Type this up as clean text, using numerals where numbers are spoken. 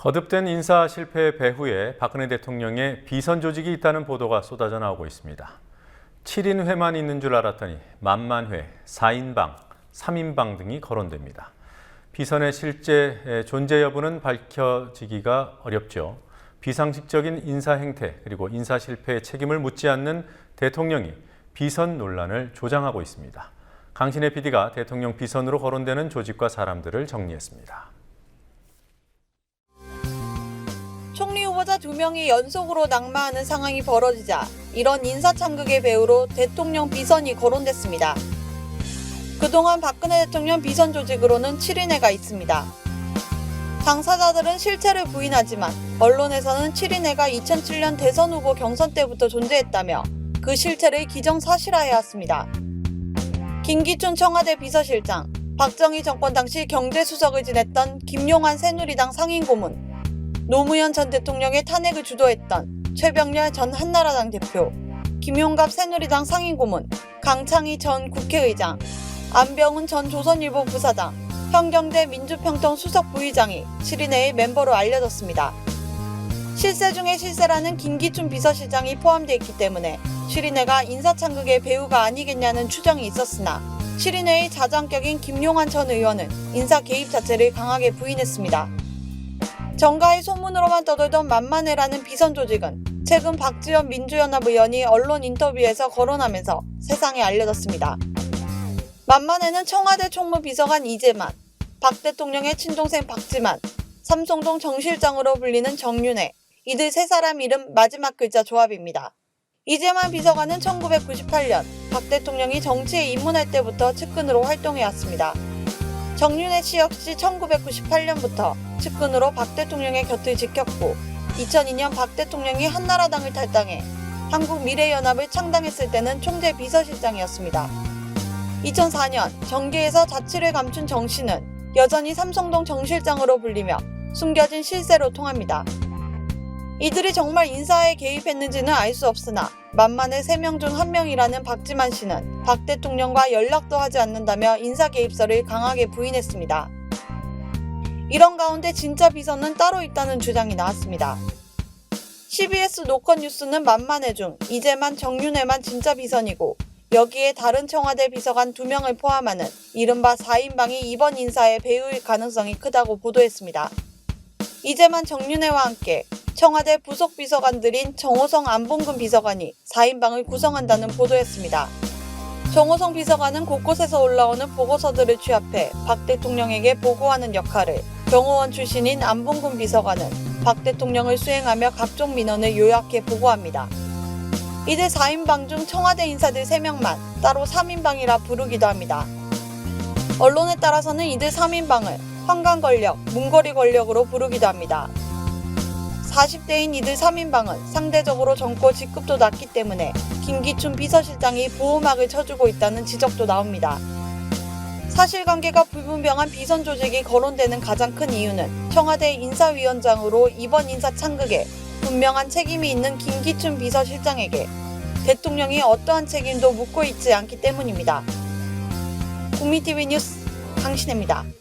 거듭된 인사 실패 배후에 박근혜 대통령의 비선 조직이 있다는 보도가 쏟아져 나오고 있습니다. 7인회만 있는 줄 알았더니 만만회, 4인방, 3인방 등이 거론됩니다. 비선의 실제 존재 여부는 밝혀지기가 어렵죠. 비상식적인 인사 행태 그리고 인사 실패의 책임을 묻지 않는 대통령이 비선 논란을 조장하고 있습니다. 강신혜 PD가 대통령 비선으로 거론되는 조직과 사람들을 정리했습니다. 총리 후보자 2명이 연속으로 낙마하는 상황이 벌어지자 이런 인사창극의 배후로 대통령 비선이 거론됐습니다. 그동안 박근혜 대통령 비선 조직으로는 7인회가 있습니다. 당사자들은 실체를 부인하지만 언론에서는 7인회가 2007년 대선 후보 경선 때부터 존재했다며 그 실체를 기정사실화해왔습니다. 김기춘 청와대 비서실장, 박정희 정권 당시 경제수석을 지냈던 김용환 새누리당 상임고문, 노무현 전 대통령의 탄핵을 주도했던 최병렬 전 한나라당 대표, 김용갑 새누리당 상임고문, 강창희 전 국회의장, 안병훈 전 조선일보 부사장, 현경대 민주평통 수석 부의장이 7인회의 멤버로 알려졌습니다. 실세 중의 실세라는 김기춘 비서실장이 포함되어 있기 때문에 7인회가 인사창극의 배후가 아니겠냐는 추정이 있었으나 7인회의 자장격인 김용환 전 의원은 인사 개입 자체를 강하게 부인했습니다. 정가의 소문으로만 떠돌던 만만회라는 비선 조직은 최근 박지원 민주연합 의원이 언론 인터뷰에서 거론하면서 세상에 알려졌습니다. 만만회는 청와대 총무비서관 이재만, 박 대통령의 친동생 박지만, 삼성동 정실장으로 불리는 정윤회, 이들 세 사람 이름 마지막 글자 조합입니다. 이재만 비서관은 1998년 박 대통령이 정치에 입문할 때부터 측근으로 활동해왔습니다. 정윤회 씨 역시 1998년부터 측근으로 박 대통령의 곁을 지켰고 2002년 박 대통령이 한나라당을 탈당해 한국미래연합을 창당했을 때는 총재 비서실장이었습니다. 2004년 정계에서 자취를 감춘 정 씨는 여전히 삼성동 정실장으로 불리며 숨겨진 실세로 통합니다. 이들이 정말 인사에 개입했는지는 알 수 없으나 만만의 3명 중 1명이라는 박지만 씨는 박 대통령과 연락도 하지 않는다며 인사 개입설을 강하게 부인했습니다. 이런 가운데 진짜 비선은 따로 있다는 주장이 나왔습니다. CBS 노컷뉴스는 만만회 중 이재만, 정윤회만 진짜 비선이고 여기에 다른 청와대 비서관 2명을 포함하는 이른바 4인방이 이번 인사의 배후일 가능성이 크다고 보도했습니다. 이재만, 정윤회와 함께 청와대 부속 비서관들인 정호성, 안봉근 비서관이 4인방을 구성한다는 보도였습니다. 정호성 비서관은 곳곳에서 올라오는 보고서들을 취합해 박 대통령에게 보고하는 역할을, 경호원 출신인 안봉근 비서관은 박 대통령을 수행하며 각종 민원을 요약해 보고합니다. 이들 4인방 중 청와대 인사들 3명만 따로 3인방이라 부르기도 합니다. 언론에 따라서는 이들 3인방을 환관권력, 문거리 권력으로 부르기도 합니다. 40대인 이들 3인방은 상대적으로 젊고 직급도 낮기 때문에 김기춘 비서실장이 보호막을 쳐주고 있다는 지적도 나옵니다. 사실관계가 불분명한 비선 조직이 거론되는 가장 큰 이유는 청와대 인사위원장으로 이번 인사 창극에 분명한 책임이 있는 김기춘 비서실장에게 대통령이 어떠한 책임도 묻고 있지 않기 때문입니다. 국민TV 뉴스 강신혜입니다.